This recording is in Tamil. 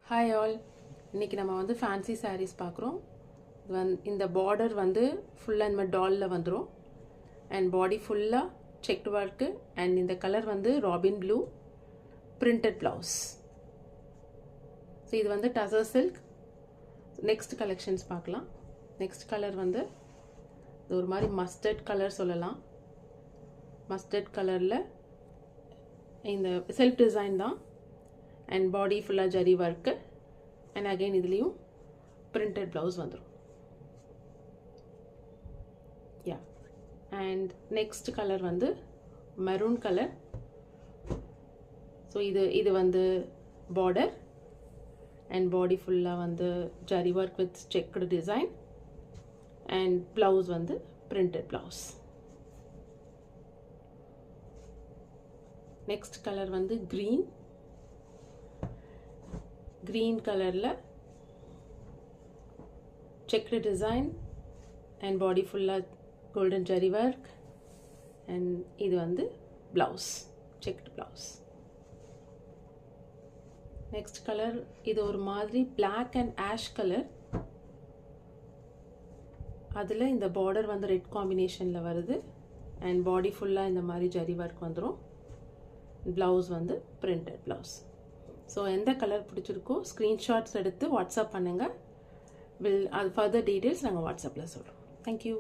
ஹாய் ஆல், இன்றைக்கி நம்ம வந்து ஃபேன்சி சாரீஸ் பார்க்குறோம். இந்த பார்டர் வந்து ஃபுல் அண்ட் டாலில் வந்துடும் அண்ட் பாடி ஃபுல்லாக செக்டு ஒர்க்கு அண்ட் இந்த கலர் வந்து robin blue printed blouse. So இது வந்து டசர் சில்க். நெக்ஸ்ட் கலெக்ஷன்ஸ் பார்க்கலாம். நெக்ஸ்ட் கலர் வந்து இது ஒரு மாதிரி மஸ்டர்ட் கலர் சொல்லலாம். மஸ்டர்ட் கலரில் இந்த செல்ஃப் டிசைன் தான் அண்ட் பாடி ஃபுல்லாக ஜரி ஒர்க்கு அண்ட் அகெயின் இதுலேயும் பிரிண்டட் ப்ளவுஸ் வந்துடும். யா, அண்ட் நெக்ஸ்ட் கலர் வந்து மெரூன் கலர். ஸோ இது வந்து பார்டர் அண்ட் பாடி ஃபுல்லாக வந்து zari work with checked design and blouse வந்து பிரிண்டட் ப்ளவுஸ். நெக்ஸ்ட் கலர் வந்து green கலரில் செக்டு டிசைன் அண்ட் பாடி ஃபுல்லாக கோல்டன் ஜரி ஒர்க் அண்ட் இது வந்து blouse, checked blouse. Next colour இது ஒரு மாதிரி பிளாக் அண்ட் ஆஷ் கலர். அதில் இந்த பார்டர் வந்து ரெட் காம்பினேஷனில் வருது அண்ட் பாடி ஃபுல்லாக இந்த மாதிரி ஜரி ஒர்க் வந்துடும். ப்ளவுஸ் வந்து பிரிண்டட் ப்ளவுஸ். ஸோ எந்த கலர் பிடிச்சிருக்கோ ஸ்க்ரீன்ஷாட்ஸ் எடுத்து வாட்ஸ்அப் பண்ணுங்கள். அது ஃபர்தர் டீட்டெயில்ஸ் நாங்கள் வாட்ஸ்அப்பில் சொல்கிறோம். தேங்க்யூ.